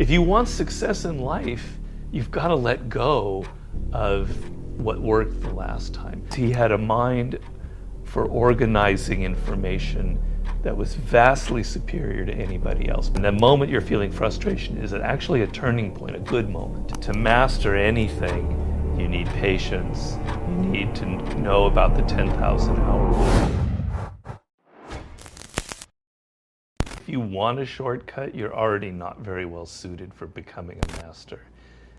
If you want success in life, you've got to let go of what worked the last time. He had a mind for organizing information that was vastly superior to anybody else. And the moment you're feeling frustration is actually a turning point, a good moment. To master anything, you need patience. You need to know about the 10,000 hour rule. If you want a shortcut, you're already not very well suited for becoming a master.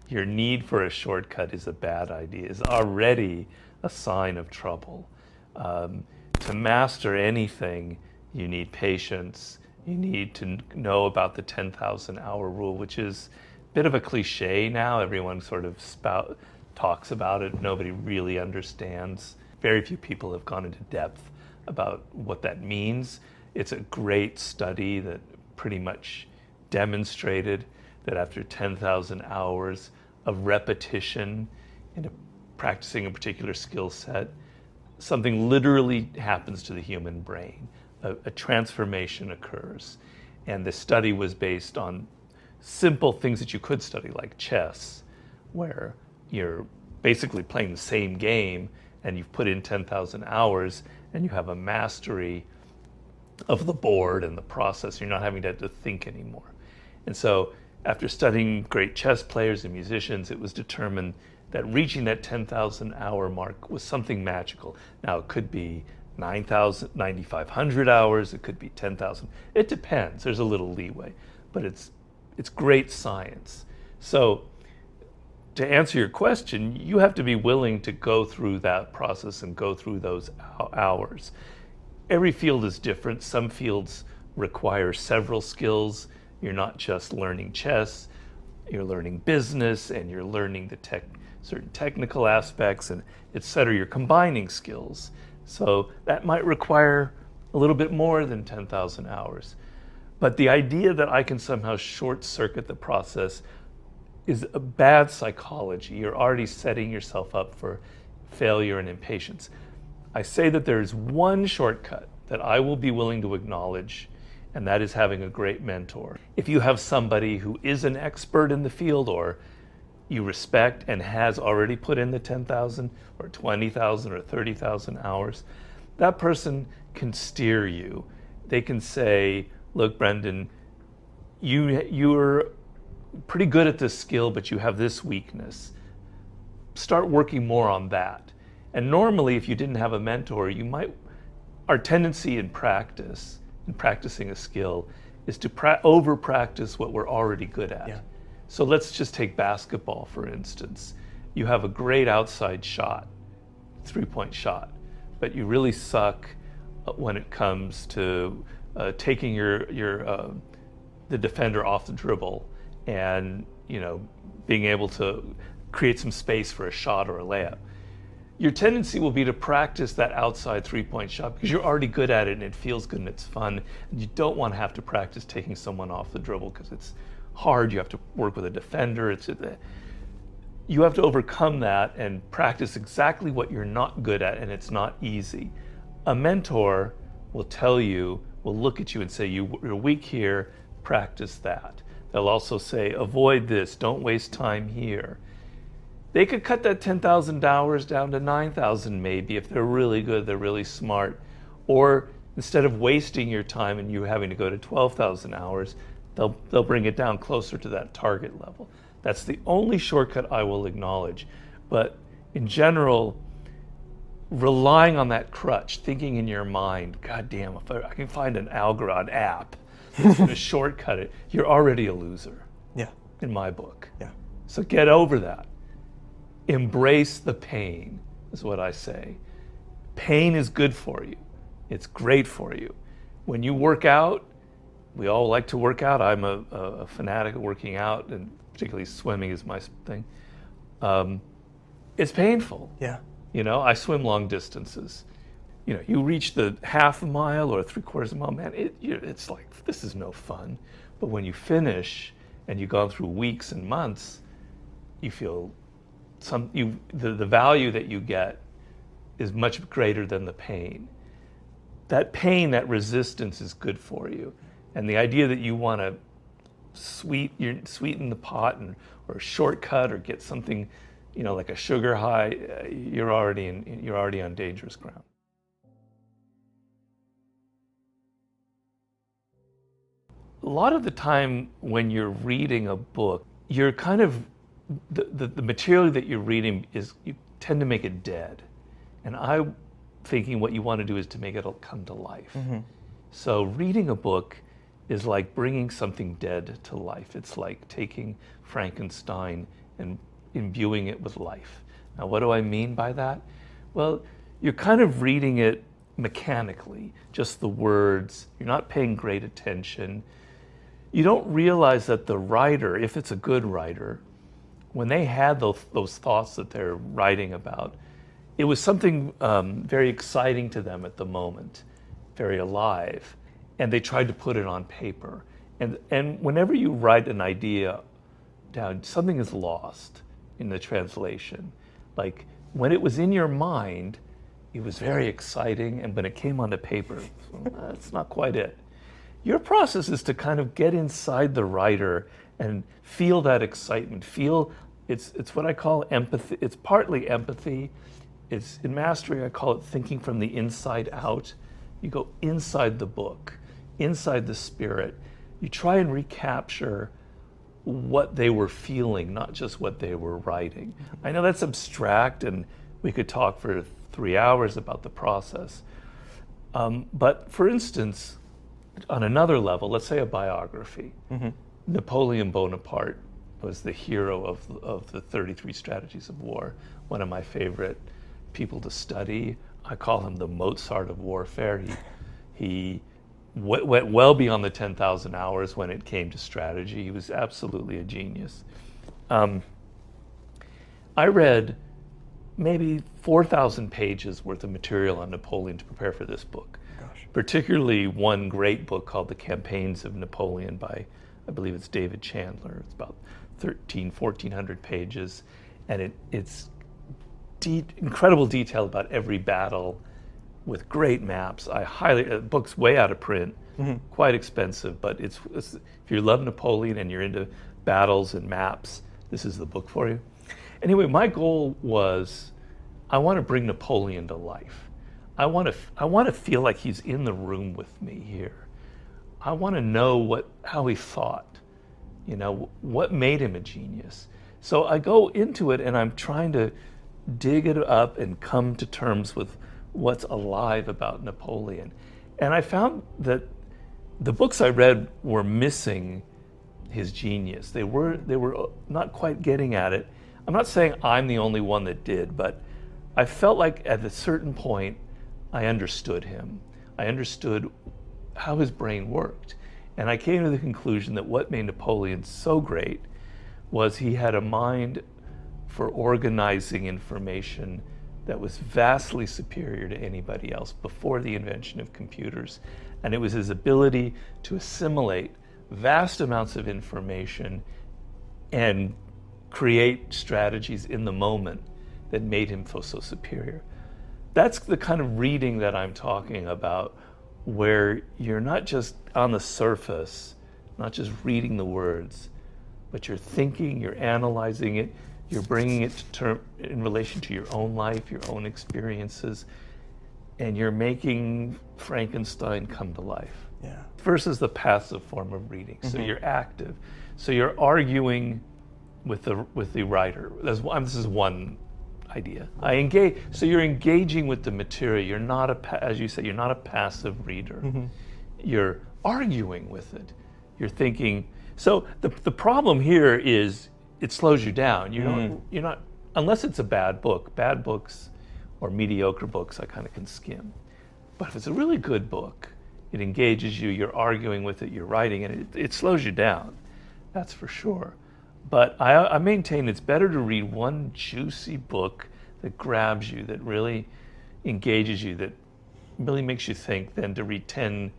Your need for a shortcut is a bad idea, is already a sign of trouble. To master anything, you need patience. You need to know about the 10,000 hour rule, which is a bit of a cliche now. Everyone sort of talks about it. Nobody really understands. Very few people have gone into depth about what that means. It's a great study that pretty much demonstrated that after 10,000 hours of repetition in practicing a particular skill set, something literally happens to the human brain. A transformation occurs. And the study was based on simple things that you could study, like chess, where you're basically playing the same game and you've put in 10,000 hours and you have a mastery of the board and the process. You're not having to think anymore. And so after studying great chess players and musicians, it was determined that reaching that 10,000 hour mark was something magical. Now it could be 9,500 hours, it could be 10,000. It depends, there's a little leeway, but it's great science. So to answer your question, you have to be willing to go through that process and go through those hours. Every field is different. Some fields require several skills. You're not just learning chess, you're learning business and you're learning the certain technical aspects and et cetera. You're combining skills. So that might require a little bit more than 10,000 hours. But the idea that I can somehow short circuit the process is a bad psychology. You're already setting yourself up for failure and impatience. I say that there's one shortcut that I will be willing to acknowledge, and that is having a great mentor. If you have somebody who is an expert in the field or you respect and has already put in the 10,000 or 20,000 or 30,000 hours, that person can steer you. They can say, look, Brendan, you're pretty good at this skill, but you have this weakness. Start working more on that. And normally, if you didn't have a mentor, our tendency in practicing a skill is to over-practice what we're already good at. Yeah. So let's just take basketball, for instance. You have a great outside shot, three-point shot, but you really suck when it comes to taking the defender off the dribble and being able to create some space for a shot or a layup. Your tendency will be to practice that outside three-point shot because you're already good at it and it feels good and it's fun. And you don't want to have to practice taking someone off the dribble because it's hard. You have to work with a defender. You have to overcome that and practice exactly what you're not good at, and it's not easy. A mentor will look at you and say, you're weak here, practice that. They'll also say, avoid this, don't waste time here. They could cut that 10,000 hours down to 9,000 maybe if they're really good, they're really smart. Or instead of wasting your time and you having to go to 12,000 hours, they'll bring it down closer to that target level. That's the only shortcut I will acknowledge. But in general, relying on that crutch, thinking in your mind, God damn, if I can find an algorithm app that's going to shortcut it, you're already a loser. Yeah. In my book. Yeah. So get over that. Embrace the pain, is what I say. Pain is good for you. It's great for you. When you work out, we all like to work out. I'm a fanatic of working out, and particularly swimming is my thing. It's painful. Yeah. I swim long distances. You reach the half a mile or 3/4 mile, man, it's like, this is no fun. But when you finish and you've gone through weeks and months, you feel the value that you get is much greater than the pain. That pain, that resistance is good for you. And the idea that you want to sweeten the pot or a shortcut or get something, like a sugar high, you're already on dangerous ground. A lot of the time when you're reading a book, you're kind of the material that you're reading is, you tend to make it dead. And I'm thinking what you want to do is to make it come to life. So reading a book is like bringing something dead to life. It's like taking Frankenstein and imbuing it with life. Now, what do I mean by that? Well, you're kind of reading it mechanically, just the words. You're not paying great attention. You don't realize that the writer, if it's a good writer, when they had those thoughts that they're writing about, it was something very exciting to them at the moment, very alive, and they tried to put it on paper. And whenever you write an idea down, something is lost in the translation. Like when it was in your mind, it was very exciting, and when it came onto paper, that's not quite it. Your process is to kind of get inside the writer and feel that excitement. It's what I call empathy. It's partly empathy. It's in mastery, I call it thinking from the inside out. You go inside the book, inside the spirit. You try and recapture what they were feeling, not just what they were writing. I know that's abstract, and we could talk for 3 hours about the process. But for instance, on another level, let's say a biography. Napoleon Bonaparte was the hero of the 33 Strategies of War, one of my favorite people to study. I call him the Mozart of warfare. He went well beyond the 10,000 hours when it came to strategy. He was absolutely a genius. I read maybe 4,000 pages worth of material on Napoleon to prepare for this book. Gosh. Particularly one great book called The Campaigns of Napoleon by, I believe it's David Chandler. It's about 1,400 pages, and it's incredible detail about every battle with great maps. I highly, book's way out of print, quite expensive, but it's if you love Napoleon and you're into battles and maps, this is the book for you. Anyway, my goal was, I want to bring Napoleon to life. I want to feel like he's in the room with me here. I want to know how he thought, what made him a genius. So I go into it and I'm trying to dig it up and come to terms with what's alive about Napoleon. And I found that the books I read were missing his genius. They were not quite getting at it. I'm not saying I'm the only one that did, but I felt like at a certain point I understood him. I understood how his brain worked. And I came to the conclusion that what made Napoleon so great was he had a mind for organizing information that was vastly superior to anybody else before the invention of computers. And it was his ability to assimilate vast amounts of information and create strategies in the moment that made him feel so superior. That's the kind of reading that I'm talking about, where you're not just on the surface, not just reading the words, but you're thinking, you're analyzing it, you're bringing it to term in relation to your own life, your own experiences, and you're making Frankenstein come to life. Yeah. Versus the passive form of reading. So you're active. So you're arguing with the writer. This is one idea. I engage. So you're engaging with the material. You're not as you say, you're not a passive reader. You're arguing with it. You're thinking. So the problem here is it slows you down. You're not unless it's a bad book. Bad books or mediocre books I kind of can skim. But if it's a really good book, it engages you. You're arguing with it. You're writing, and it slows you down. That's for sure. But I maintain it's better to read one juicy book that grabs you, that really engages you, that really makes you think, than to read 10,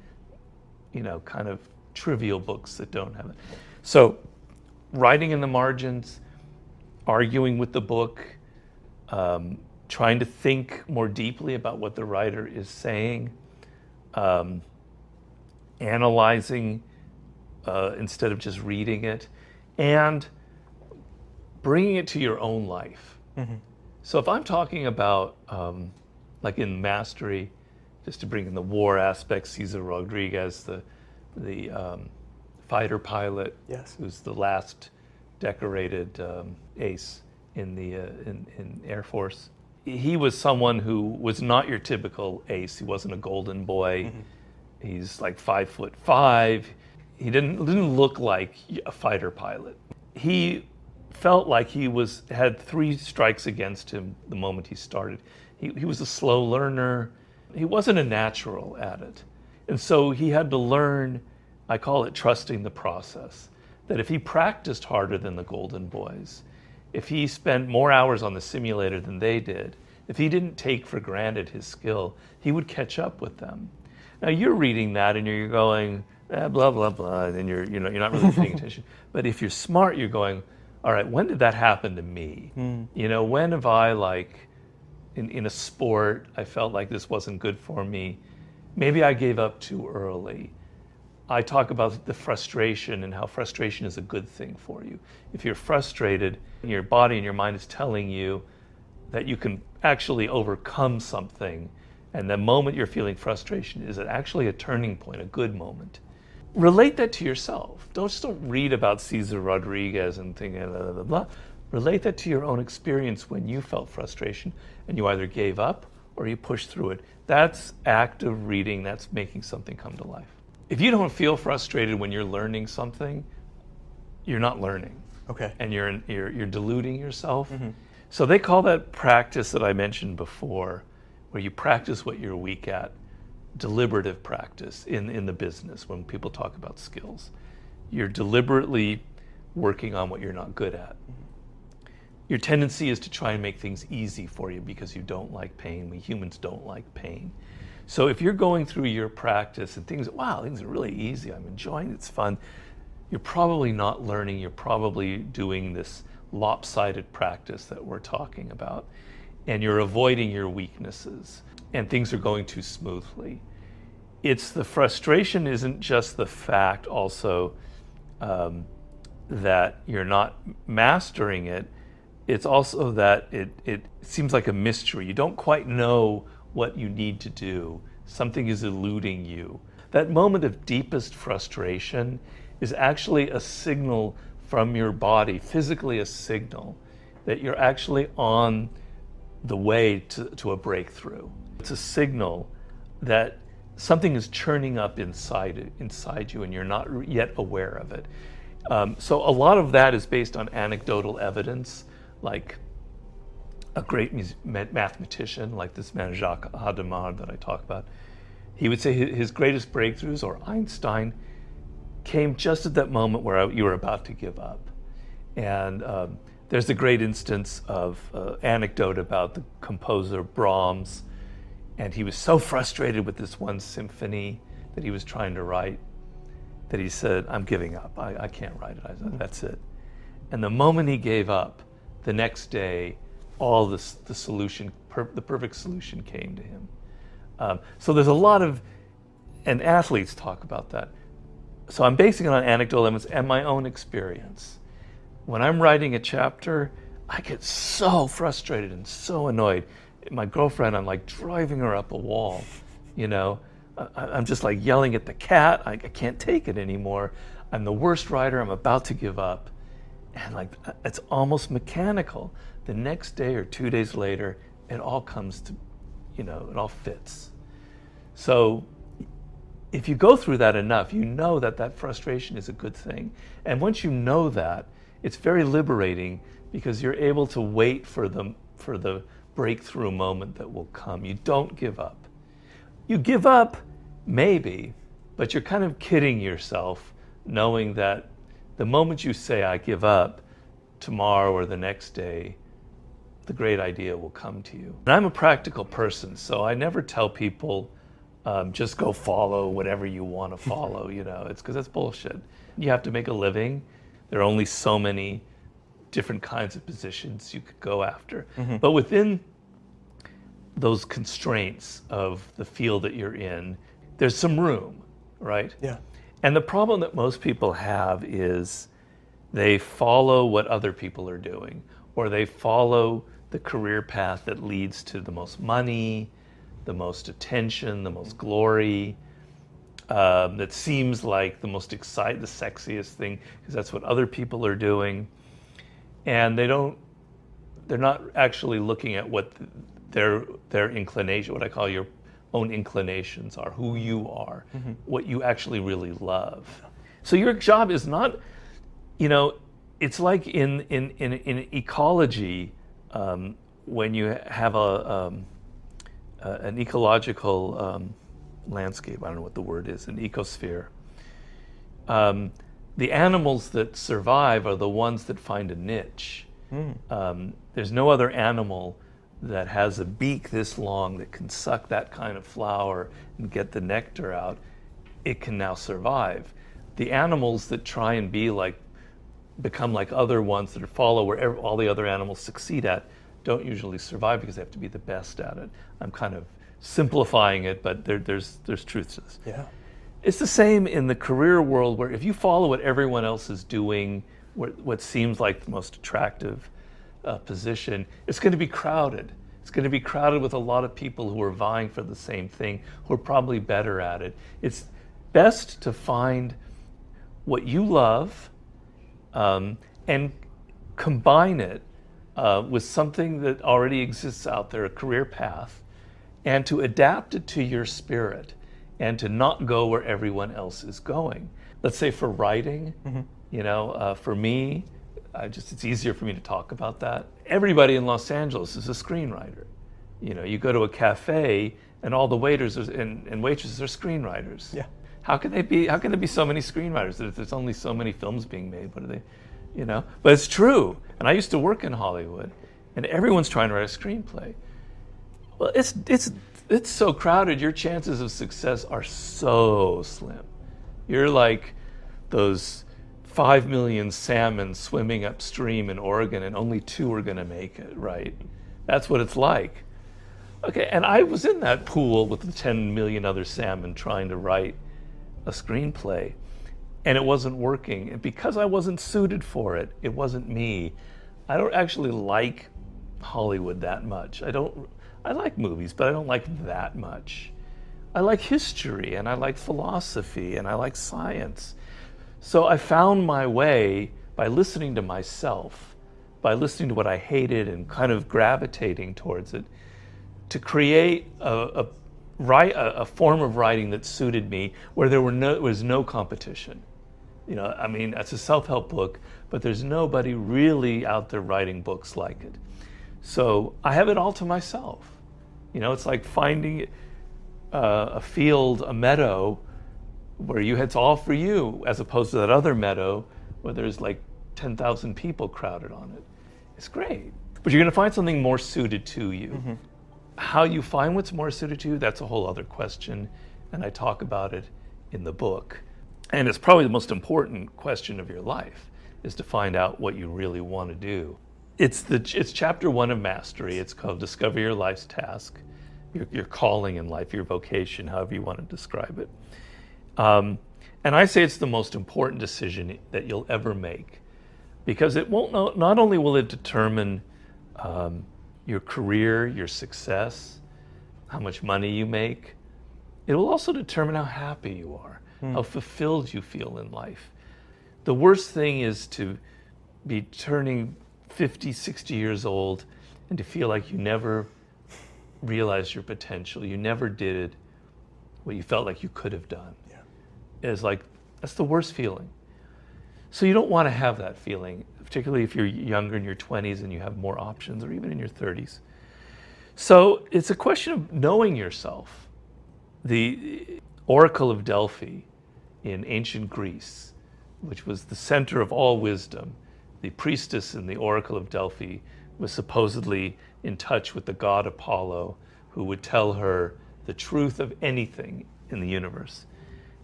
kind of trivial books that don't have it. So, writing in the margins, arguing with the book, trying to think more deeply about what the writer is saying, analyzing instead of just reading it, and bringing it to your own life. So if I'm talking about, like in Mastery, just to bring in the war aspect, Cesar Rodriguez, the fighter pilot, Yes. who's the last decorated ace in the in Air Force. He was someone who was not your typical ace. He wasn't a golden boy. He's like 5'5". He didn't look like a fighter pilot. He felt like he had 3 strikes against him the moment he started. He was a slow learner. He wasn't a natural at it. And so he had to learn, I call it trusting the process, that if he practiced harder than the golden boys, if he spent more hours on the simulator than they did, if he didn't take for granted his skill, he would catch up with them. Now you're reading that and you're going, blah, blah, blah, and you're not really paying attention. But if you're smart, you're going, all right, when did that happen to me? When have I, like, in a sport, I felt like this wasn't good for me. Maybe I gave up too early. I talk about the frustration and how frustration is a good thing for you. If you're frustrated, your body and your mind is telling you that you can actually overcome something, and the moment you're feeling frustration is actually a turning point, a good moment. Relate that to yourself. Don't read about Cesar Rodriguez and think blah, blah, blah, blah. Relate that to your own experience when you felt frustration and you either gave up or you pushed through it. That's active reading. That's making something come to life. If you don't feel frustrated when you're learning something, you're not learning. Okay. And you're deluding yourself. So they call that practice that I mentioned before, where you practice what you're weak at, deliberative practice in the business when people talk about skills. You're deliberately working on what you're not good at. Your tendency is to try and make things easy for you because you don't like pain. We humans don't like pain. So if you're going through your practice and things are really easy, I'm enjoying it, it's fun, you're probably not learning, you're probably doing this lopsided practice that we're talking about, and you're avoiding your weaknesses, and things are going too smoothly. It's the frustration isn't just the fact also that you're not mastering it, it's also that it seems like a mystery. You don't quite know what you need to do. Something is eluding you. That moment of deepest frustration is actually a signal from your body, physically a signal, that you're actually on the way to a breakthrough. It's a signal that something is churning up inside you and you're not yet aware of it. So a lot of that is based on anecdotal evidence, like a great mathematician, like this man Jacques Hadamard that I talk about. He would say his greatest breakthroughs, or Einstein, came just at that moment where you were about to give up. And there's a great instance of anecdote about the composer Brahms, and he was so frustrated with this one symphony that he was trying to write that he said, I'm giving up, I can't write it, that's it. And the moment he gave up, the next day, all the perfect solution came to him. So there's a lot of, and athletes talk about that. So I'm basing it on anecdotal evidence and my own experience. When I'm writing a chapter, I get so frustrated and so annoyed. My girlfriend, I'm like driving her up a wall, I'm just like yelling at the cat. I can't take it anymore. I'm the worst writer. I'm about to give up. And like, it's almost mechanical. The next day or 2 days later, it all comes to, it all fits. So if you go through that enough, you know that frustration is a good thing. And once you know that, it's very liberating because you're able to wait for the breakthrough moment that will come. You don't give up. You give up, maybe, but you're kind of kidding yourself, knowing that the moment you say, I give up, tomorrow or the next day, the great idea will come to you. And I'm a practical person, so I never tell people, just go follow whatever you want to follow, it's because that's bullshit. You have to make a living. There are only so many different kinds of positions you could go after. But within those constraints of the field that you're in, there's some room, right? Yeah. And the problem that most people have is they follow what other people are doing, or they follow the career path that leads to the most money, the most attention, the most glory, that seems like the most exciting, the sexiest thing, because that's what other people are doing. And they're not actually looking at what their inclination, what I call your own inclinations are, who you are, what you actually really love. So your job is not, it's like in ecology, when you have an ecological landscape, I don't know what the word is, an ecosphere. The animals that survive are the ones that find a niche. There's no other animal that has a beak this long that can suck that kind of flower and get the nectar out. It can now survive. The animals that try and become like other ones that follow where all the other animals succeed at don't usually survive because they have to be the best at it. I'm kind of simplifying it, but there's truth to this. Yeah. It's the same in the career world, where if you follow what everyone else is doing, what seems like the most attractive position, it's going to be crowded. It's going to be crowded with a lot of people who are vying for the same thing, who are probably better at it. It's best to find what you love and combine it with something that already exists out there, a career path, and to adapt it to your spirit and to not go where everyone else is going. Let's say for writing, for me, it's easier for me to talk about that. Everybody in Los Angeles is a screenwriter. You go to a cafe and all the waiters and waitresses are screenwriters. Yeah. How can there be so many screenwriters? If there's only so many films being made, what are they, But it's true. And I used to work in Hollywood, and everyone's trying to write a screenplay. Well, it's so crowded. Your chances of success are so slim. You're like those 5 million salmon swimming upstream in Oregon, and only 2 are going to make it, right? That's what it's like. Okay, and I was in that pool with the 10 million other salmon trying to write a screenplay, and it wasn't working. And because I wasn't suited for it, it wasn't me. I don't actually like Hollywood that much. I like movies, but I don't like that much. I like history, and I like philosophy, and I like science. So I found my way by listening to myself, by listening to what I hated and kind of gravitating towards it, to create a form of writing that suited me, where there was no competition. It's a self-help book, but there's nobody really out there writing books like it. So I have it all to myself. It's like finding a field, a meadow, where it's all for you, as opposed to that other meadow where there's like 10,000 people crowded on it. It's great. But you're going to find something more suited to you. How you find what's more suited to you, that's a whole other question, and I talk about it in the book. And it's probably the most important question of your life, is to find out what you really want to do. It's chapter 1 of Mastery. It's called Discover Your Life's Task, your calling in life, your vocation, however you want to describe it. And I say it's the most important decision that you'll ever make, because it won't. Not only will it determine your career, your success, how much money you make, it will also determine how happy you are, how fulfilled you feel in life. The worst thing is to be turning 50, 60 years old and to feel like you never realized your potential. You never did what you felt like you could have done. It's like, that's the worst feeling. So you don't want to have that feeling, particularly if you're younger, in your 20s, and you have more options, or even in your 30s. So it's a question of knowing yourself. The Oracle of Delphi in ancient Greece, which was the center of all wisdom, the priestess in the Oracle of Delphi was supposedly in touch with the god Apollo, who would tell her the truth of anything in the universe.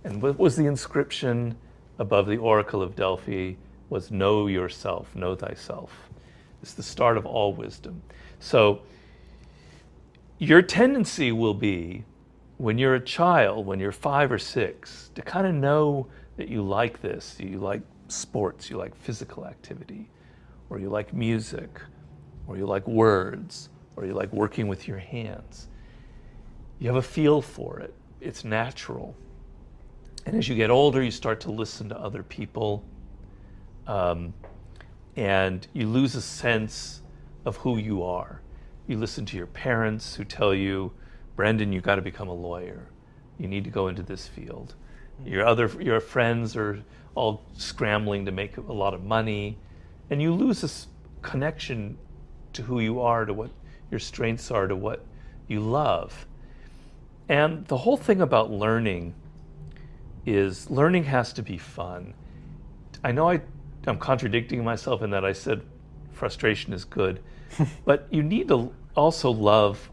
And what was the inscription above the Oracle of Delphi? Was know yourself, know thyself. It's the start of all wisdom. So your tendency will be, when you're a child, when you're 5 or 6, to kind of know that you like this, you like sports, you like physical activity, or you like music, or you like words, or you like working with your hands. You have a feel for it. It's natural. And as you get older, you start to listen to other people, and you lose a sense of who you are. You listen to your parents who tell you, Brendan, you got to become a lawyer. You need to go into this field. Your friends are all scrambling to make a lot of money, and you lose this connection to who you are, to what your strengths are, to what you love. And the whole thing about learning is learning has to be fun. I know I'm contradicting myself in that I said frustration is good, but you need to also love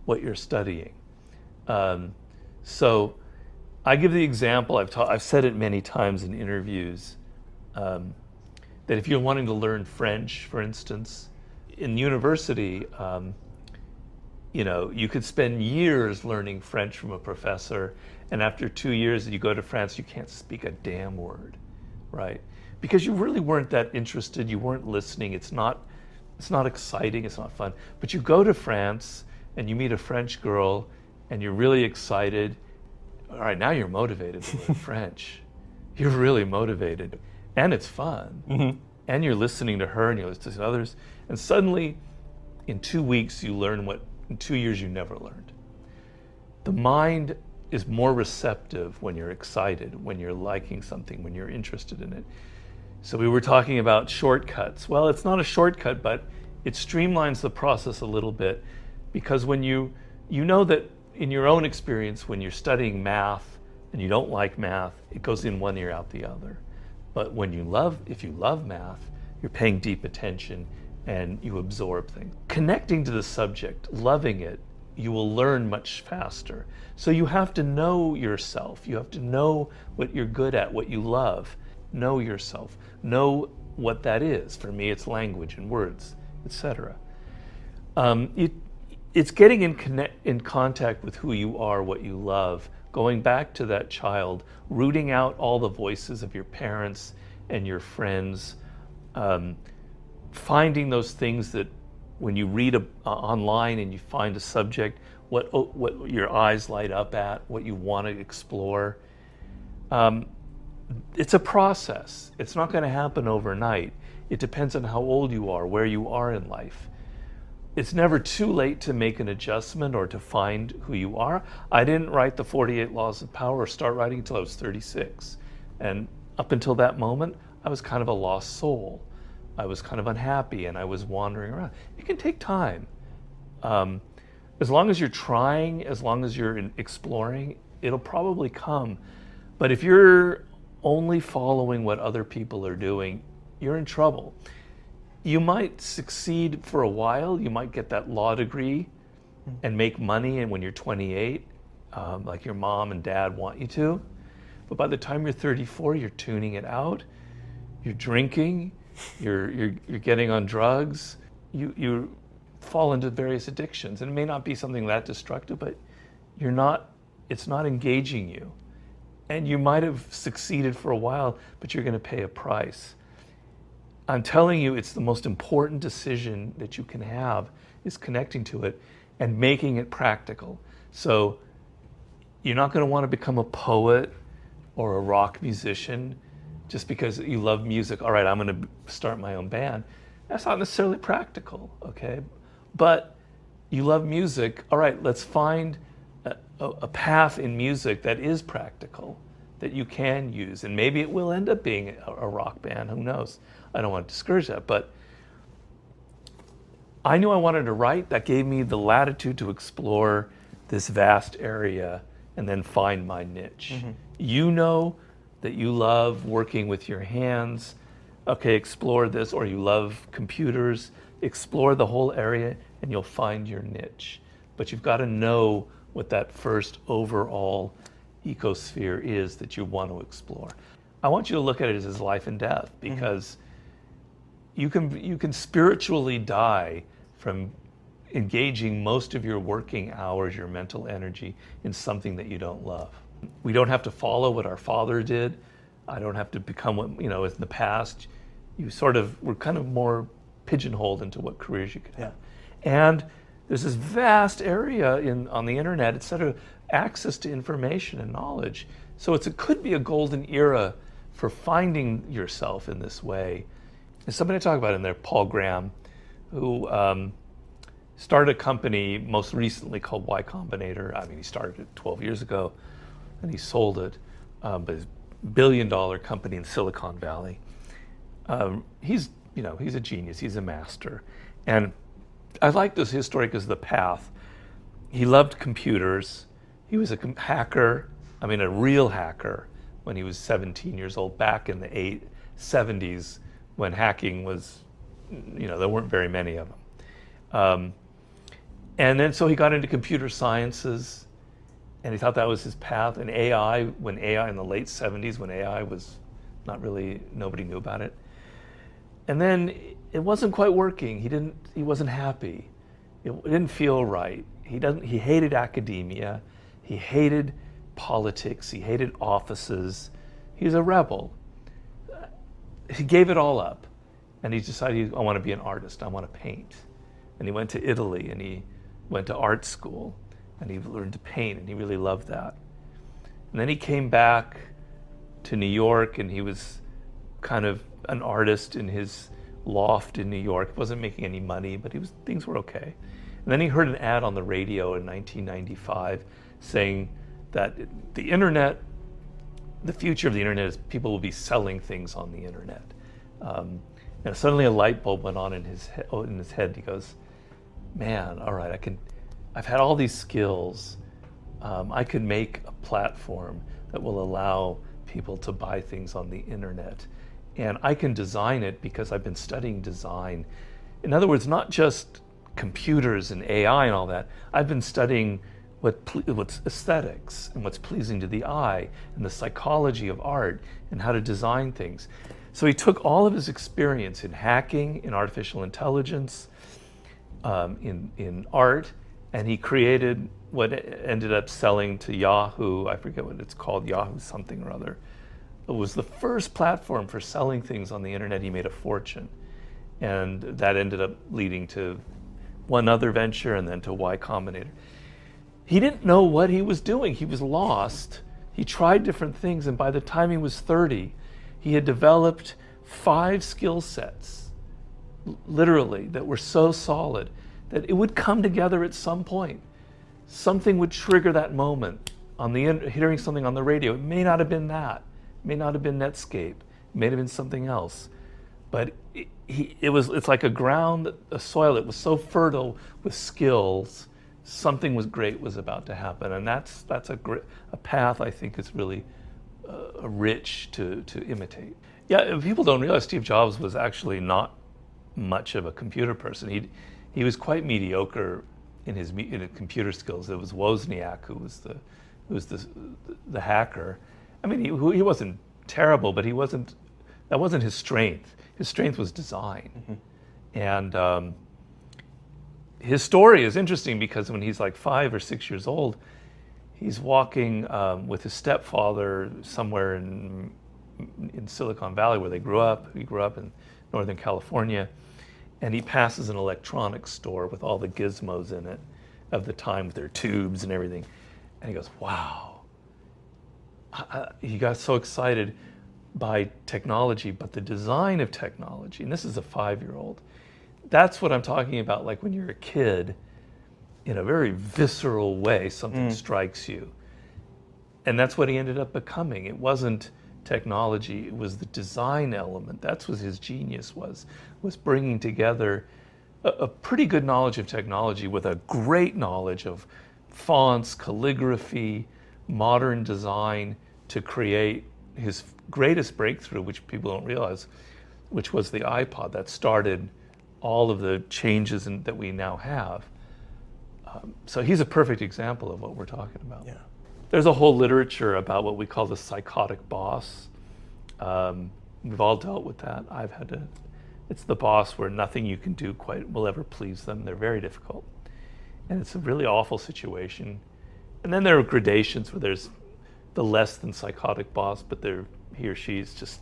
what you're studying. So I give the example, I've said it many times in interviews, that if you're wanting to learn French, for instance, in university, you could spend years learning French from a professor, and after 2 years you go to France, you can't speak a damn word, right? Because you really weren't that interested, you weren't listening, it's not exciting, it's not fun. But you go to France and you meet a French girl and you're really excited. All right, now you're motivated to learn French. You're really motivated. And it's fun. Mm-hmm. And you're listening to her and you're listening to others. And suddenly, in 2 weeks, you learn what in 2 years you never learned. The mind is more receptive when you're excited, when you're liking something, when you're interested in it. So we were talking about shortcuts. Well, it's not a shortcut, but it streamlines the process a little bit, because when you know that in your own experience, when you're studying math and you don't like math, it goes in one ear out the other. But if you love math, you're paying deep attention and you absorb things. Connecting to the subject, loving it, you will learn much faster. So you have to know yourself. You have to know what you're good at, what you love. Know yourself. Know what that is. For me, it's language and words, etc. It's getting in contact with who you are, what you love, going back to that child, rooting out all the voices of your parents and your friends, finding those things that when you read online and you find a subject, what your eyes light up at, what you want to explore. It's a process. It's not going to happen overnight. It depends on how old you are, where you are in life. It's never too late to make an adjustment or to find who you are. I didn't write the 48 Laws of Power or start writing until I was 36. And up until that moment, I was kind of a lost soul. I was kind of unhappy and I was wandering around. It can take time. As long as you're trying, as long as you're exploring, it'll probably come. But if you're only following what other people are doing, you're in trouble. You might succeed for a while. You might get that law degree and make money, and when you're 28, like your mom and dad want you to. But by the time you're 34, you're tuning it out. You're drinking. You're getting on drugs. You fall into various addictions, and it may not be something that destructive, but it's not engaging you. And you might have succeeded for a while, but you're going to pay a price. I'm telling you, it's the most important decision that you can have, is connecting to it and making it practical. So you're not going to want to become a poet or a rock musician just because you love music. All right, I'm going to start my own band. That's not necessarily practical, okay? But you love music. All right, let's find a path in music that is practical, that you can use. And maybe it will end up being a rock band, who knows? I don't want to discourage that, but I knew I wanted to write. That gave me the latitude to explore this vast area and then find my niche. Mm-hmm. You know that you love working with your hands. Okay, explore this. Or you love computers. Explore the whole area and you'll find your niche. But you've got to know what that first overall ecosphere is that you want to explore. I want you to look at it as life and death, because you can spiritually die from engaging most of your working hours, your mental energy, in something that you don't love. We don't have to follow what our father did. I don't have to become what, in the past. You sort of were kind of more pigeonholed into what careers you could have. And there's this vast area on the internet, et cetera, access to information and knowledge. So it could be a golden era for finding yourself in this way. There's somebody I talk about in there, Paul Graham, who started a company most recently called Y Combinator. I mean, he started it 12 years ago and he sold it, but it's a $1 billion company in Silicon Valley. He's a genius, he's a master. And I like his story because of the path. He loved computers. He was a hacker, a real hacker, when he was 17 years old, back in the 70s, when hacking was, there weren't very many of them. And then so he got into computer sciences, and he thought that was his path. And AI in the late 70s, when AI was nobody knew about it. And then it wasn't quite working. He wasn't happy. It didn't feel right. He hated academia. He hated politics. He hated offices. He's a rebel. He gave it all up. And he decided, I want to be an artist. I want to paint. And he went to Italy and he went to art school and he learned to paint and he really loved that. And then he came back to New York and he was kind of an artist in his loft in New York. He wasn't making any money, but things were okay. And then he heard an ad on the radio in 1995 saying that the future of the internet is people will be selling things on the internet. And suddenly a light bulb went on in his head. He goes, man, all right, I've had all these skills. I could make a platform that will allow people to buy things on the internet. And I can design it because I've been studying design. In other words, not just computers and AI and all that. I've been studying what's aesthetics and what's pleasing to the eye and the psychology of art and how to design things. So he took all of his experience in hacking, in artificial intelligence, in art, and he created what ended up selling to Yahoo. I forget what it's called, Yahoo something or other. It was the first platform for selling things on the internet. He made a fortune. And that ended up leading to one other venture and then to Y Combinator. He didn't know what he was doing. He was lost. He tried different things, and by the time he was 30, he had developed 5 skill sets, literally, that were so solid that it would come together at some point. Something would trigger that moment. Hearing something on the radio, it may not have been that. It may not have been Netscape. It may have been something else. But it's like a soil that was so fertile with skills. Something great was about to happen, and that's a path I think is really rich to imitate. Yeah, people don't realize Steve Jobs was actually not much of a computer person. He was quite mediocre in his computer skills. It was Wozniak who was the hacker. I mean, he wasn't terrible, but that wasn't his strength. His strength was design. Mm-hmm. And his story is interesting because when he's like 5 or 6 years old, he's walking with his stepfather somewhere in Silicon Valley where they grew up. He grew up in Northern California, and he passes an electronics store with all the gizmos in it of the time with their tubes and everything. And he goes, wow. He got so excited by technology, but the design of technology, and this is a 5-year-old, that's what I'm talking about, like when you're a kid, in a very visceral way, something strikes you. And that's what he ended up becoming. It wasn't technology, it was the design element. That's what his genius was bringing together a pretty good knowledge of technology with a great knowledge of fonts, calligraphy, modern design to create his greatest breakthrough, which people don't realize, which was the iPod that started all of the changes that we now have. So he's a perfect example of what we're talking about. Yeah. There's a whole literature about what we call the psychotic boss. We've all dealt with that. It's the boss where nothing you can do quite will ever please them. They're very difficult. And it's a really awful situation. And then there are gradations where there's the less than psychotic boss, but he or she's just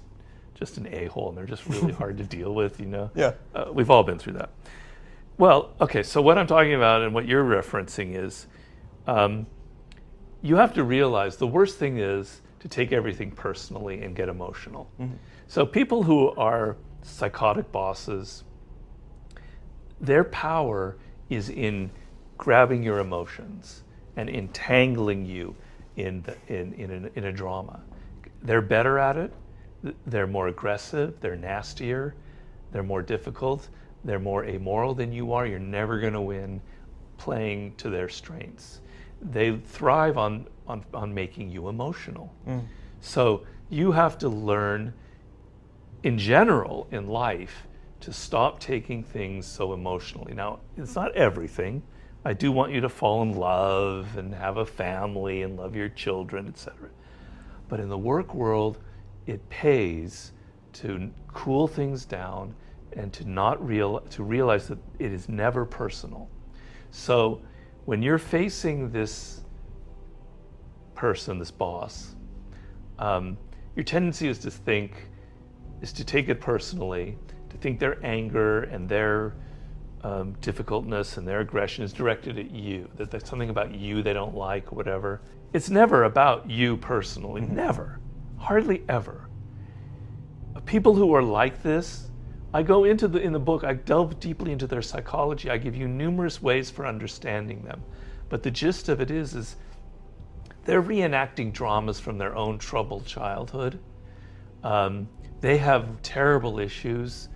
an a-hole, and they're just really hard to deal with, you know? Yeah. We've all been through that. Well, okay, so what I'm talking about and what you're referencing is you have to realize the worst thing is to take everything personally and get emotional. Mm-hmm. So people who are psychotic bosses, their power is in grabbing your emotions and entangling you in a drama. They're better at it. They're more aggressive. They're nastier. They're more difficult. They're more amoral than you are. You're never going to win playing to their strengths. They thrive on making you emotional. So you have to learn, in general, in life, to stop taking things so emotionally. Now, it's not everything. I do want you to fall in love and have a family and love your children, etc. But in the work world, it pays to cool things down and to realize that it is never personal. So when you're facing this person, this boss, your tendency is to take it personally, to think their anger and their difficultness and their aggression is directed at you, that there's something about you they don't like or whatever. It's never about you personally, never, hardly ever. People who are like this, I go in the book, I delve deeply into their psychology. I give you numerous ways for understanding them. But the gist of it is they're reenacting dramas from their own troubled childhood. They have terrible issues.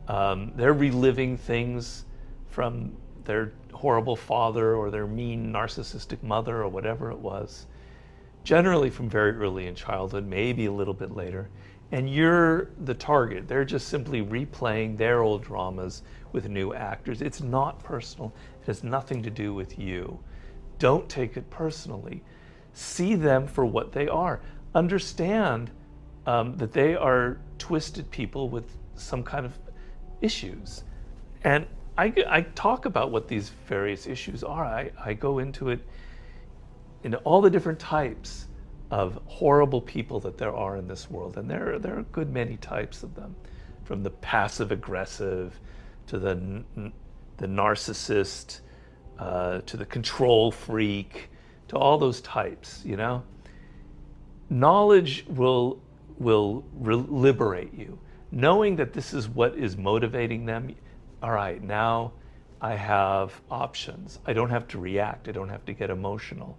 They're reliving things from their horrible father or their mean narcissistic mother or whatever it was. Generally from very early in childhood, maybe a little bit later. And you're the target. They're just simply replaying their old dramas with new actors. It's not personal. It has nothing to do with you. Don't take it personally. See them for what they are. Understand that they are twisted people with some kind of issues. And I talk about what these various issues are. I go into it, into all the different types of horrible people that there are in this world. And there are a good many types of them, from the passive aggressive to the narcissist, to the control freak, to all those types, you know. Knowledge will liberate you. Knowing that this is what is motivating them, all right, now I have options. I don't have to react. I don't have to get emotional.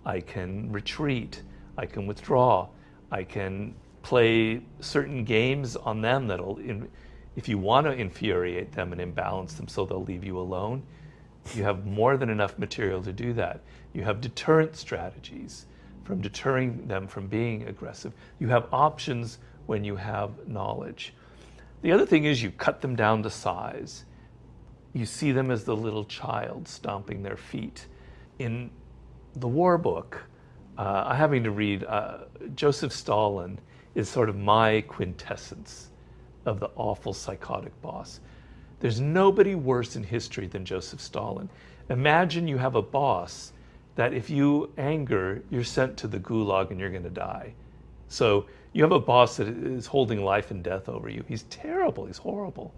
I can retreat. I can withdraw. I can play certain games on them that'll, if you want to infuriate them and imbalance them so they'll leave you alone, you have more than enough material to do that. You have deterrent strategies from deterring them from being aggressive. You have options when you have knowledge. The other thing is you cut them down to size. You see them as the little child stomping their feet. In the war book, I'm having to read, Joseph Stalin is sort of my quintessence of the awful psychotic boss. There's nobody worse in history than Joseph Stalin. Imagine you have a boss that if you anger, you're sent to the gulag and you're going to die. So you have a boss that is holding life and death over you. He's terrible. He's horrible.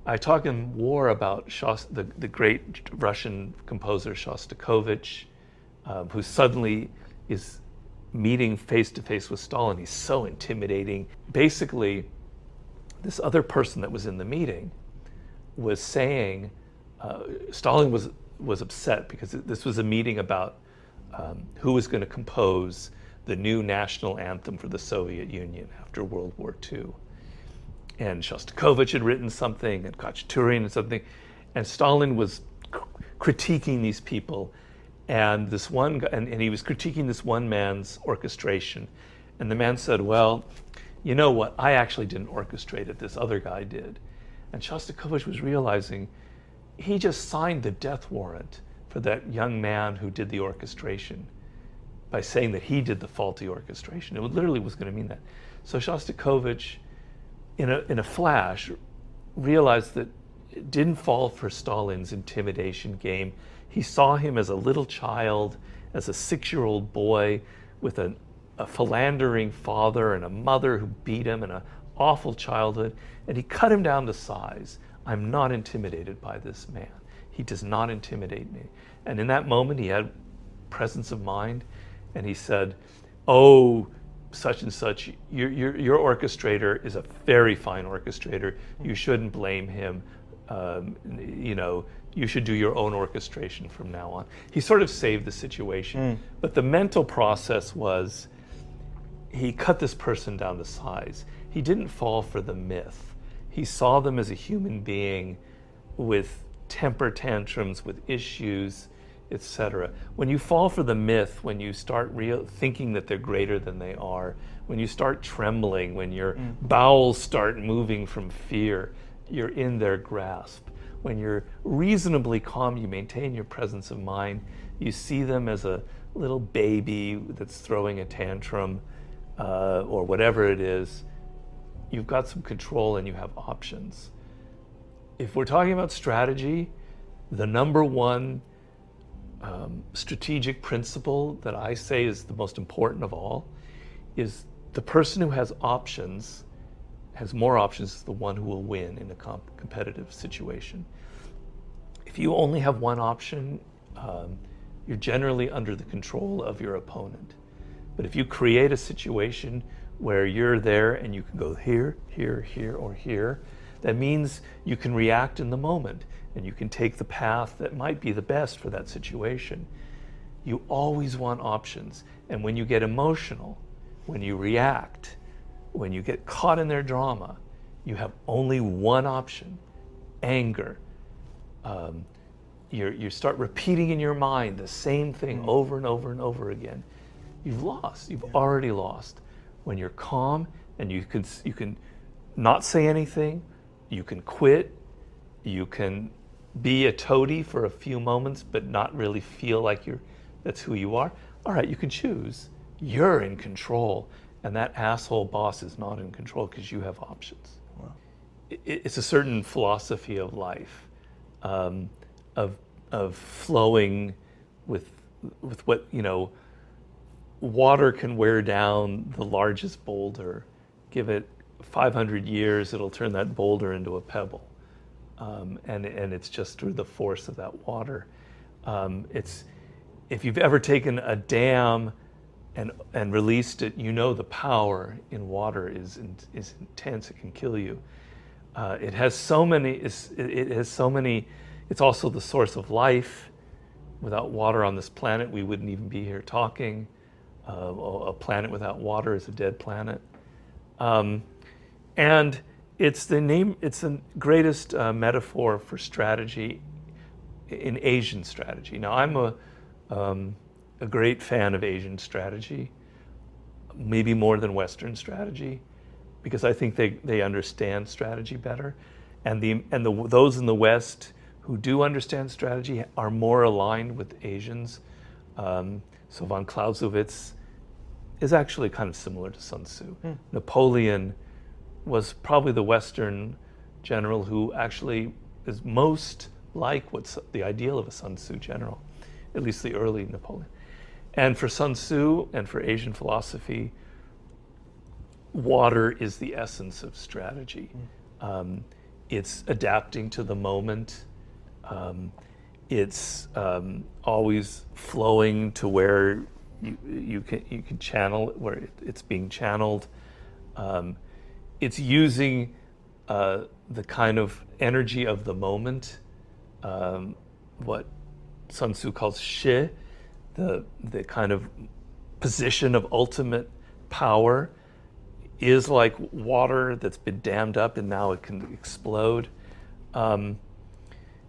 I talk in War about the great Russian composer Shostakovich, who suddenly is meeting face-to-face with Stalin. He's so intimidating. Basically, this other person that was in the meeting was saying, Stalin was upset because this was a meeting about who was going to compose the new national anthem for the Soviet Union after World War II. And Shostakovich had written something, and Khachaturian and something, and Stalin was critiquing these people, and this one guy, and he was critiquing this one man's orchestration, and the man said, "Well, you know what? I actually didn't orchestrate it. This other guy did." And Shostakovich was realizing he just signed the death warrant for that young man who did the orchestration by saying that he did the faulty orchestration. It literally was going to mean that. So Shostakovich, in a flash, realized that it didn't fall for Stalin's intimidation game. He saw him as a little child, as a 6-year-old boy with a philandering father and a mother who beat him and an awful childhood, and he cut him down to size. I'm not intimidated by this man. He does not intimidate me. And in that moment, he had presence of mind, and he said, oh, such and such, your orchestrator is a very fine orchestrator. You shouldn't blame him. You should do your own orchestration from now on. He sort of saved the situation. But the mental process was, he cut this person down to size. He didn't fall for the myth. He saw them as a human being with temper tantrums, with issues, etc. When you fall for the myth, when you start thinking that they're greater than they are, when you start trembling, when your bowels start moving from fear, you're in their grasp. When you're reasonably calm, you maintain your presence of mind, you see them as a little baby that's throwing a tantrum, or whatever it is, you've got some control and you have options. If we're talking about strategy, the number one strategic principle that I say is the most important of all is the person who has options, has more options, is the one who will win in a competitive situation. If you only have one option, you're generally under the control of your opponent. But if you create a situation where you're there and you can go here, here, here, or here, that means you can react in the moment and you can take the path that might be the best for that situation. You always want options. And when you get emotional, when you react, when you get caught in their drama, you have only one option: anger. You start repeating in your mind the same thing over and over and over again. You've lost. You've already lost. When you're calm and you can not say anything, you can quit, you can be a toady for a few moments but not really feel like that's who you are. All right, you can choose. You're in control, and that asshole boss is not in control because you have options. Wow. It's a certain philosophy of life, of flowing with what, water can wear down the largest boulder. Give it 500 years, it'll turn that boulder into a pebble. And it's just through the force of that water. If you've ever taken a dam and released it, the power in water is intense. It can kill you. It has so many. It's also the source of life. Without water on this planet, we wouldn't even be here talking. A planet without water is a dead planet. And it's the greatest metaphor for strategy in Asian strategy. Now, I'm a great fan of Asian strategy, maybe more than Western strategy, because I think they understand strategy better. And those in the West who do understand strategy are more aligned with Asians. So von Clausewitz is actually kind of similar to Sun Tzu. Napoleon was probably the Western general who actually is most like what's the ideal of a Sun Tzu general, at least the early Napoleon. And for Sun Tzu and for Asian philosophy, water is the essence of strategy. It's adapting to the moment. It's always flowing to where you can channel it, where it's being channeled. It's using the kind of energy of the moment, what Sun Tzu calls shi, the kind of position of ultimate power is like water that's been dammed up and now it can explode.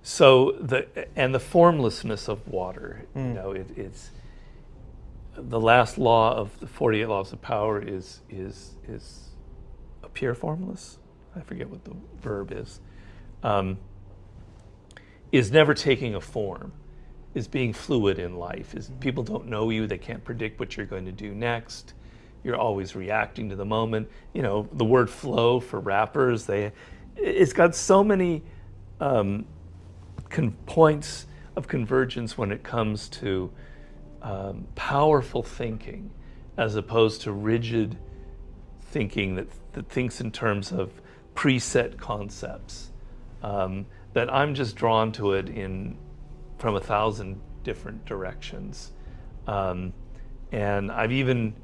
So the formlessness of water, it's the last law of the 48 laws of power is appear formless. I forget what the verb is never taking a form, is being fluid in life. Is people don't know you, they can't predict what you're going to do next. You're always reacting to the moment. The word flow for rappers, it's got so many points of convergence when it comes to powerful thinking as opposed to rigid thinking that thinks in terms of preset concepts. That I'm just drawn to it from 1,000 different directions. And I've even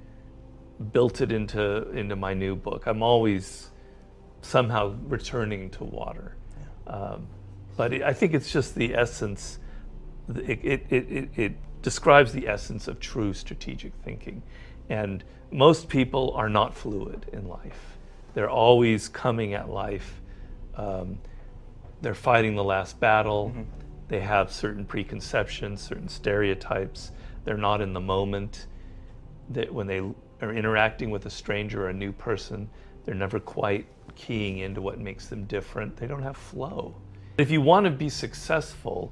built it into my new book. I'm always somehow returning to water. But I think it's just the essence, it describes the essence of true strategic thinking. And most people are not fluid in life. They're always coming at life. They're fighting the last battle. Mm-hmm. They have certain preconceptions, certain stereotypes. They're not in the moment. When they are interacting with a stranger or a new person, they're never quite keying into what makes them different. They don't have flow. If you want to be successful,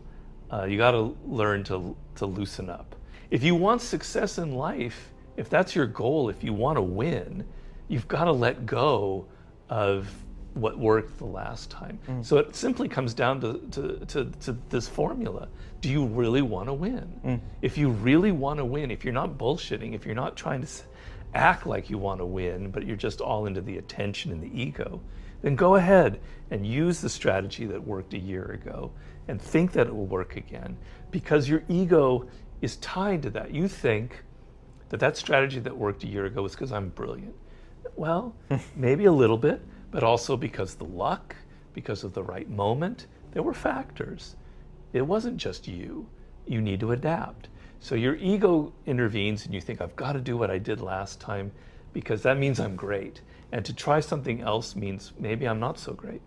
you got to learn to loosen up. If you want success in life, if that's your goal, if you want to win, you've got to let go of what worked the last time. So it simply comes down to this formula. Do you really want to win? If you really want to win, if you're not bullshitting, if you're not trying to act like you want to win, but you're just all into the attention and the ego, then go ahead and use the strategy that worked a year ago and think that it will work again, because your ego is tied to that. You think that strategy that worked a year ago was because I'm brilliant. Well, maybe a little bit, but also because the luck, because of the right moment, there were factors. It wasn't just you. You need to adapt. So your ego intervenes and you think, I've got to do what I did last time because that means I'm great. And to try something else means maybe I'm not so great.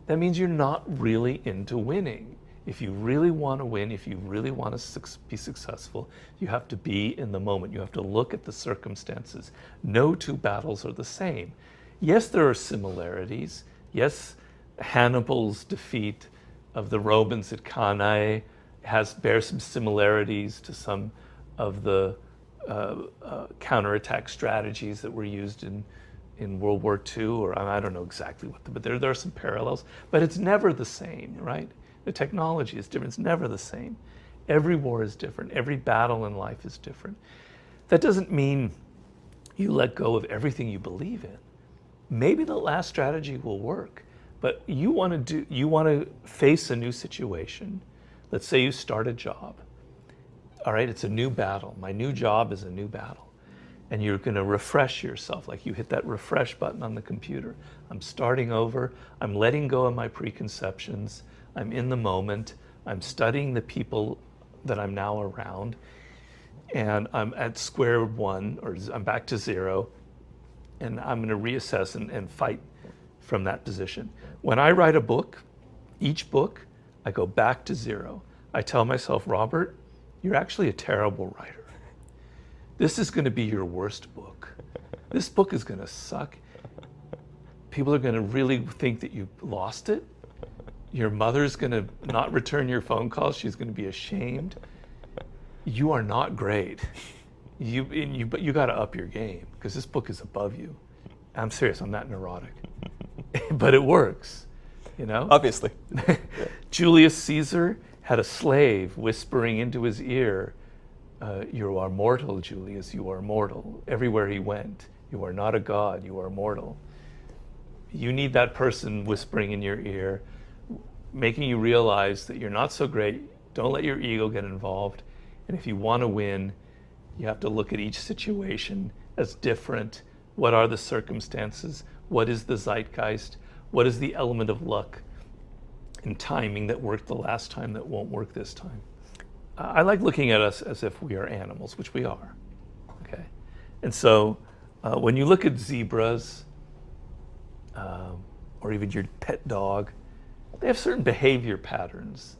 That means you're not really into winning. If you really want to win, if you really want to be successful, you have to be in the moment. You have to look at the circumstances. No two battles are the same. Yes, there are similarities. Yes, Hannibal's defeat of the Romans at Cannae bears some similarities to some of the counterattack strategies that were used in World War II, or I don't know exactly what, but there are some parallels. But it's never the same, right? The technology is different. It's never the same. Every war is different. Every battle in life is different. That doesn't mean you let go of everything you believe in. Maybe the last strategy will work, but you want to face a new situation. Let's say you start a job. All right, it's a new battle. My new job is a new battle. And you're going to refresh yourself, like you hit that refresh button on the computer. I'm starting over. I'm letting go of my preconceptions. I'm in the moment. I'm studying the people that I'm now around. And I'm at square one, or I'm back to zero. And I'm going to reassess and fight from that position. When I write a book, each book, I go back to zero. I tell myself, Robert, you're actually a terrible writer. This is going to be your worst book. This book is going to suck. People are going to really think that you lost it. Your mother's going to not return your phone calls. She's going to be ashamed. You are not great. But you got to up your game because this book is above you. I'm serious. I'm not neurotic, but it works. You know. Obviously. Julius Caesar had a slave whispering into his ear, "You are mortal, Julius. You are mortal." Everywhere he went, you are not a god. You are mortal. You need that person whispering in your ear, making you realize that you're not so great. Don't let your ego get involved. And if you want to win, you have to look at each situation as different. What are the circumstances? What is the zeitgeist? What is the element of luck and timing that worked the last time that won't work this time? I like looking at us as if we are animals, which we are. Okay, and so when you look at zebras or even your pet dog, they have certain behavior patterns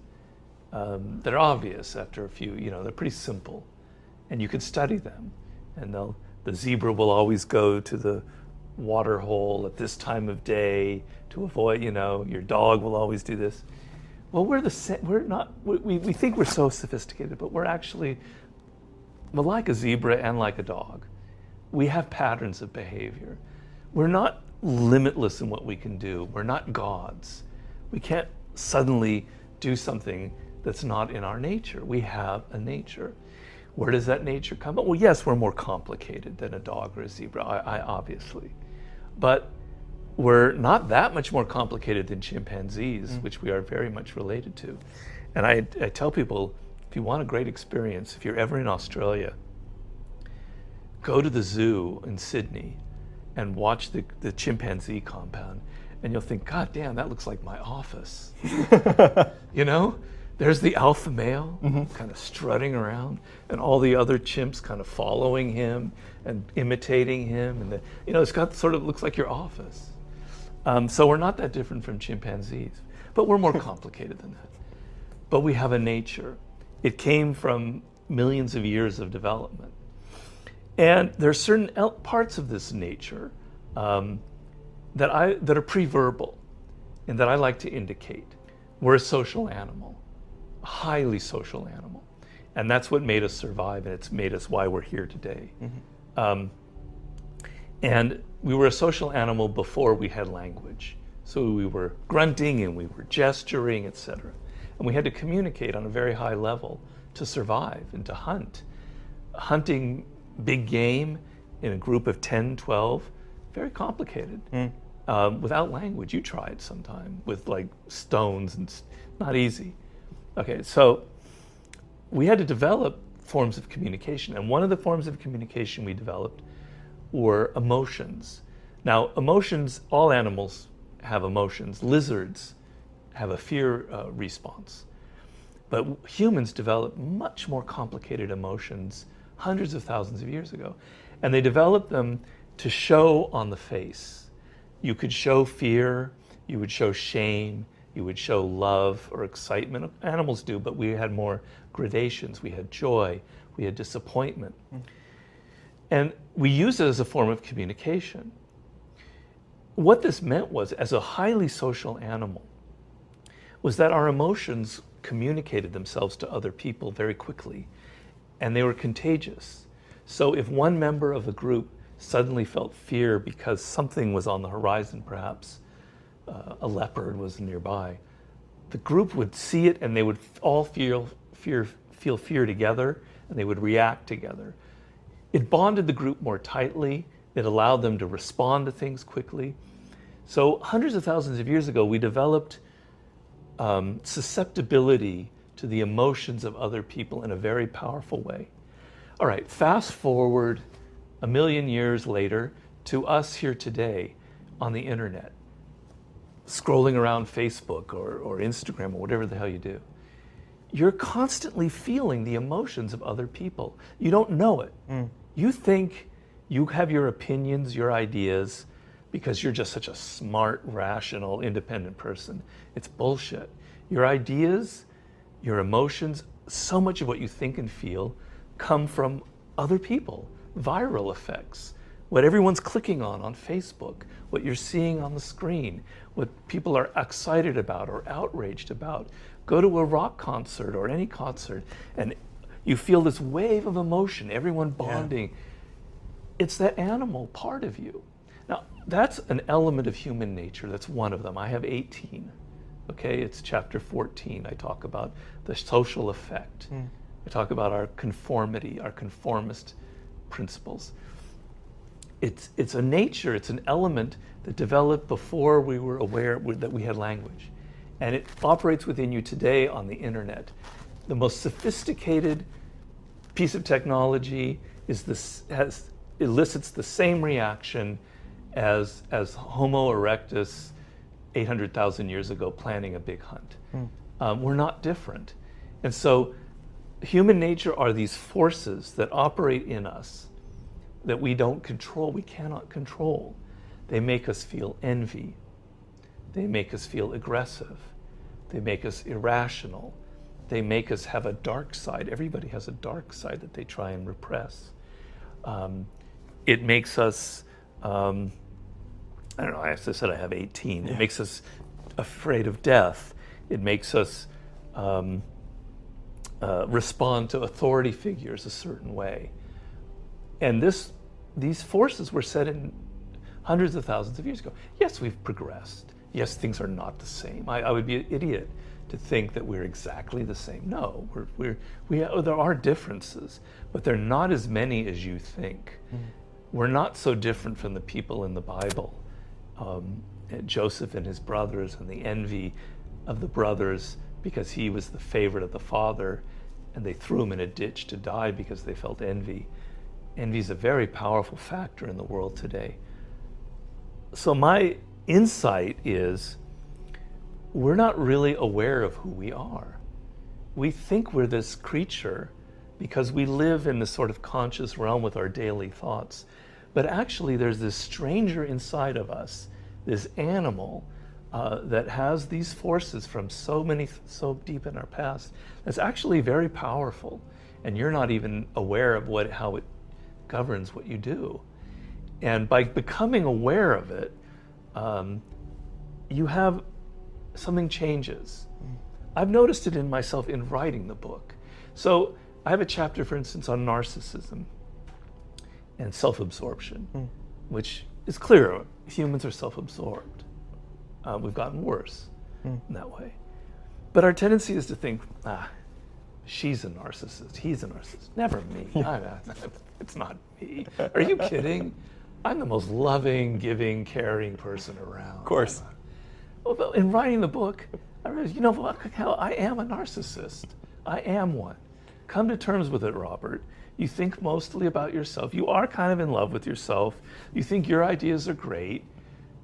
that are obvious after a few. They're pretty simple. And you can study them. And the zebra will always go to the water hole at this time of day to avoid, your dog will always do this. Well, we're not, we think we're so sophisticated, but we're actually like a zebra and like a dog. We have patterns of behavior. We're not limitless in what we can do. We're not gods. We can't suddenly do something that's not in our nature. We have a nature. Where does that nature come? Well, yes, we're more complicated than a dog or a zebra, I obviously. But we're not that much more complicated than chimpanzees, which we are very much related to. And I tell people, if you want a great experience, if you're ever in Australia, go to the zoo in Sydney and watch the chimpanzee compound, and you'll think, God damn, that looks like my office. You know? There's the alpha male kind of strutting around, and all the other chimps kind of following him and imitating him. And it's got sort of looks like your office. So we're not that different from chimpanzees, but we're more complicated than that. But we have a nature. It came from millions of years of development. And there are certain parts of this nature that are pre-verbal and that I like to indicate. We're a social animal, a highly social animal. And that's what made us survive, and it's made us why we're here today. And we were a social animal before we had language. So we were grunting and we were gesturing, etc. And we had to communicate on a very high level to survive and to hunt. Hunting big game in a group of 10, 12, very complicated. Without language. You try it sometime with like stones, and it's not easy. Okay, so we had to develop forms of communication. And one of the forms of communication we developed were emotions. Now, emotions, all animals have emotions. Lizards have a fear response. But humans developed much more complicated emotions hundreds of thousands of years ago. And they developed them to show on the face. You could show fear, you would show shame, you would show love or excitement. Animals do, but we had more gradations. We had joy, we had disappointment. And we used it as a form of communication. What this meant was, as a highly social animal, was that our emotions communicated themselves to other people very quickly, and they were contagious. So if one member of a group suddenly felt fear because something was on the horizon, perhaps a leopard was nearby, the group would see it and they would all feel fear together, and they would react together. It bonded the group more tightly. It allowed them to respond to things quickly. So hundreds of thousands of years ago, we developed susceptibility to the emotions of other people in a very powerful way. All right, fast forward a million years later to us here today on the internet, scrolling around Facebook or Instagram or whatever the hell you do. You're constantly feeling the emotions of other people. You don't know it. You think you have your opinions, your ideas, because you're just such a smart, rational, independent person. It's bullshit. Your ideas, your emotions, so much of what you think and feel come from other people, viral effects, what everyone's clicking on Facebook, what you're seeing on the screen, what people are excited about or outraged about. Go to a rock concert or any concert and you feel this wave of emotion, everyone bonding. Yeah. It's that animal part of you. Now, that's an element of human nature. That's one of them. I have 18. Okay, it's chapter 14. I talk about the social effect. I talk about our conformity, our conformist principles. It's a nature, it's an element that developed before we were aware that we had language. And it operates within you today on the internet. The most sophisticated piece of technology elicits the same reaction as Homo erectus 800,000 years ago planning a big hunt. We're not different. And so human nature are these forces that operate in us that we don't control, we cannot control. They make us feel envy. They make us feel aggressive. They make us irrational. They make us have a dark side. Everybody has a dark side that they try and repress. It makes us, I don't know, as I said, I have 18. Yeah. It makes us afraid of death. It makes us respond to authority figures a certain way. And these forces were set in hundreds of thousands of years ago. Yes, we've progressed. Yes, things are not the same. I would be an idiot to think that we're exactly the same. No, there are differences, but they're not as many as you think. We're not so different from the people in the Bible. Joseph and his brothers, and the envy of the brothers because he was the favorite of the father, and they threw him in a ditch to die because they felt envy. Envy is a very powerful factor in the world today. So my insight is, we're not really aware of who we are. We think we're this creature because we live in this sort of conscious realm with our daily thoughts. But actually there's this stranger inside of us, this animal that has these forces from so deep in our past, that's actually very powerful. And you're not even aware of how it governs what you do. And by becoming aware of it, something changes. I've noticed it in myself in writing the book. So I have a chapter, for instance, on narcissism and self-absorption, which is clear. Humans are self-absorbed. We've gotten worse in that way. But our tendency is to think, she's a narcissist, he's a narcissist. Never me. It's not me. Are you kidding? I'm the most loving, giving, caring person around. Of course. Well, in writing the book, I realized, I am a narcissist. I am one. Come to terms with it, Robert. You think mostly about yourself. You are kind of in love with yourself. You think your ideas are great.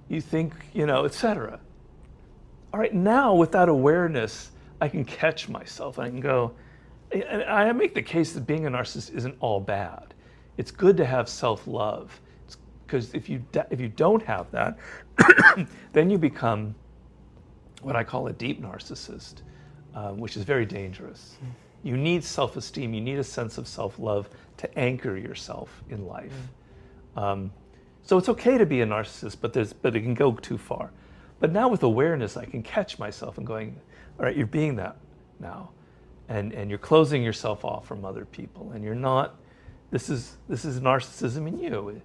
You think, etc. All right, now with that awareness, I can catch myself and I can go, and I make the case that being a narcissist isn't all bad. It's good to have self-love. Because if you don't have that, then you become what I call a deep narcissist, which is very dangerous. You need self-esteem, you need a sense of self-love to anchor yourself in life. So it's okay to be a narcissist, but it can go too far. But now with awareness, I can catch myself and going, all right, you're being that now. And you're closing yourself off from other people, and you're not, this is narcissism in you.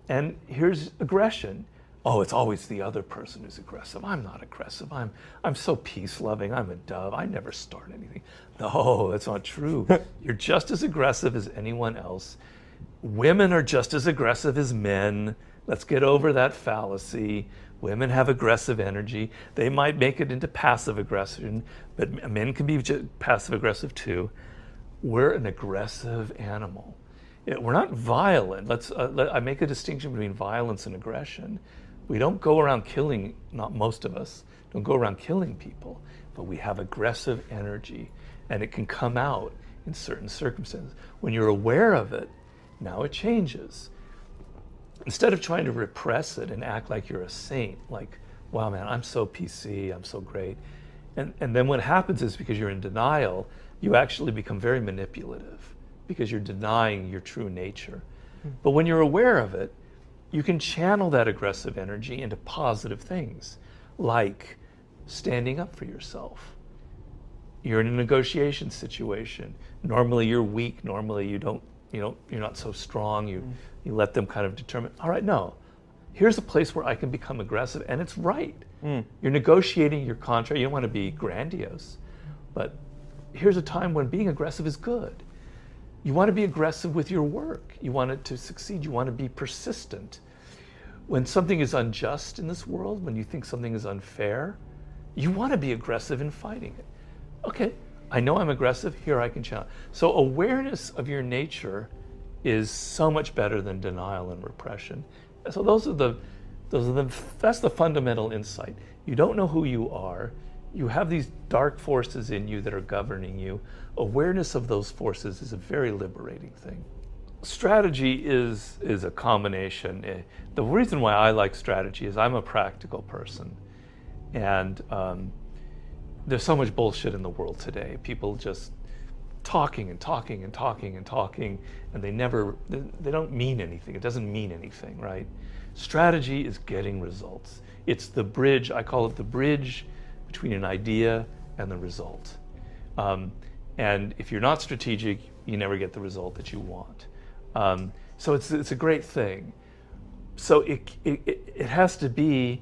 And here's aggression. Oh, it's always the other person who's aggressive. I'm not aggressive. I'm so peace-loving. I'm a dove. I never start anything. No, that's not true. You're just as aggressive as anyone else. Women are just as aggressive as men. Let's get over that fallacy. Women have aggressive energy. They might make it into passive aggression, but men can be passive aggressive too. We're an aggressive animal. We're not violent. I make a distinction between violence and aggression. We don't go around killing, not most of us, don't go around killing people, but we have aggressive energy, and it can come out in certain circumstances. When you're aware of it, now it changes. Instead of trying to repress it and act like you're a saint, like, wow, man, I'm so PC, I'm so great. And then what happens is, because you're in denial, you actually become very manipulative, because you're denying your true nature. But when you're aware of it, you can channel that aggressive energy into positive things, like standing up for yourself. You're in a negotiation situation. Normally you're weak. Normally you're not so strong. You let them kind of determine, all right, no, here's a place where I can become aggressive, and it's right. You're negotiating your contract. You don't want to be grandiose, but here's a time when being aggressive is good. You want to be aggressive with your work. You want it to succeed. You want to be persistent. When something is unjust in this world, when you think something is unfair, you want to be aggressive in fighting it. Okay, I know I'm aggressive, here I can challenge. So awareness of your nature is so much better than denial and repression. So that's the fundamental insight. You don't know who you are. You have these dark forces in you that are governing you. Awareness of those forces is a very liberating thing. Strategy is a combination. The reason why I like strategy is I'm a practical person. And there's so much bullshit in the world today. People just talking and talking and talking and talking, and they don't mean anything. It doesn't mean anything, right? Strategy is getting results. It's the bridge, I call it the bridge between an idea and the result. And if you're not strategic, you never get the result that you want. So it's a great thing. So it has to be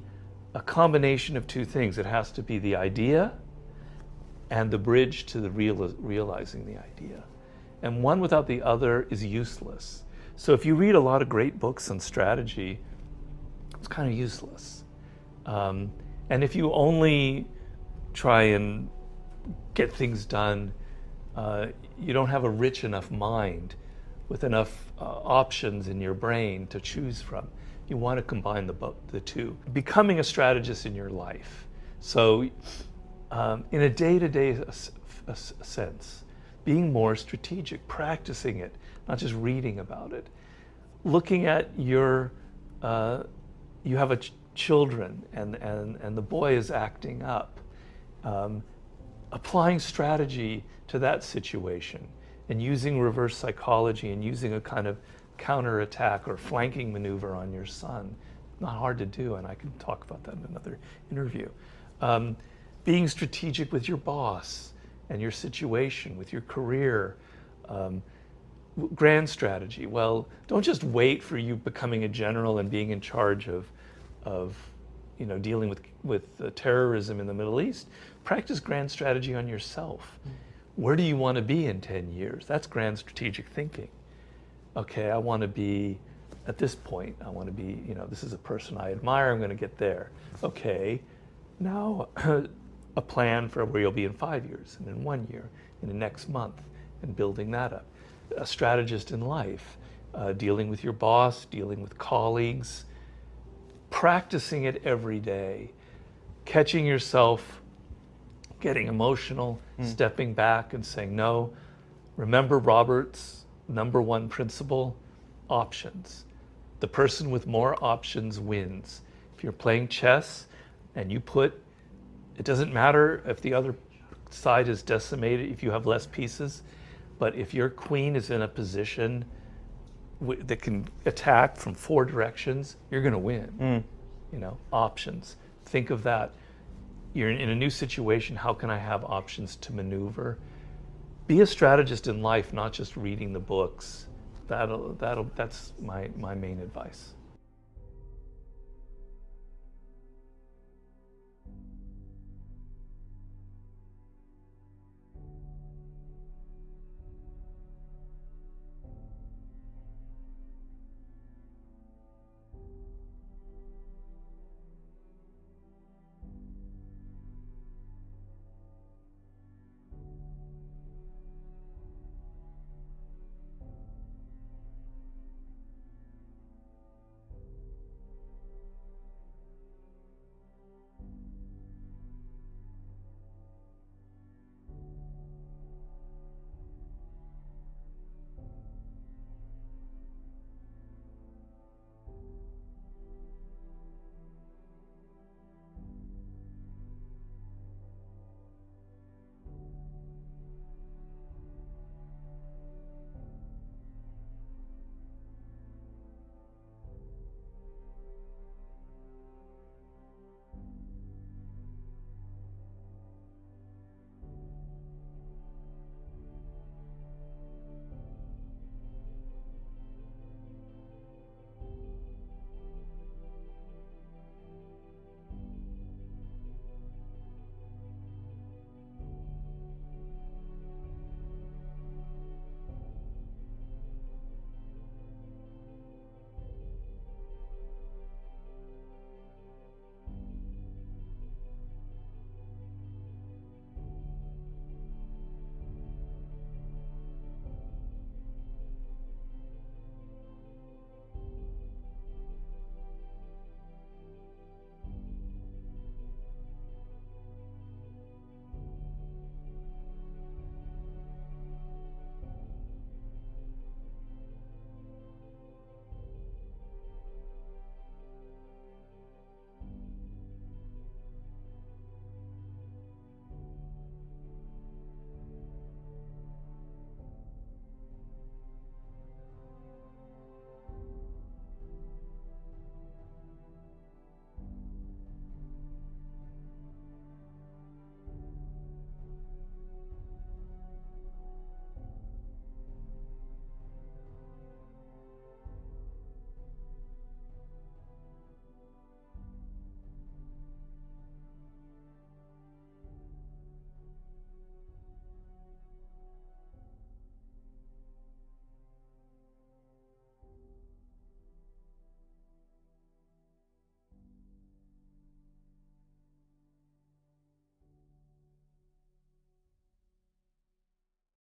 a combination of two things. It has to be the idea and the bridge to the realizing the idea. And one without the other is useless. So if you read a lot of great books on strategy, it's kind of useless. And if you only try and get things done, you don't have a rich enough mind with enough options in your brain to choose from. You want to combine the two. Becoming a strategist in your life. So in a day-to-day sense, being more strategic, practicing it, not just reading about it. Looking at your, you have children and the boy is acting up. Applying strategy to that situation and using reverse psychology and using a kind of counterattack or flanking maneuver on your son. Not hard to do, and I can talk about that in another interview. Being strategic with your boss and your situation, with your career. Grand strategy. Well, don't just wait for you becoming a general and being in charge of dealing with terrorism in the Middle East. Practice grand strategy on yourself. Where do you want to be in 10 years? That's grand strategic thinking. Okay, I want to be at this point. I want to be, this is a person I admire. I'm going to get there. Okay, now a plan for where you'll be in 5 years, and in 1 year, in the next month, and building that up. A strategist in life, dealing with your boss, dealing with colleagues, practicing it every day, catching yourself getting emotional, stepping back and saying, no, remember Robert's #1 principle, options. The person with more options wins. If you're playing chess and you it doesn't matter if the other side is decimated, if you have less pieces, but if your queen is in a position that can attack from 4 directions, you're going to win. Options. Think of that. You're in a new situation. How can I have options to maneuver? Be a strategist in life, not just reading the books. That's my main advice.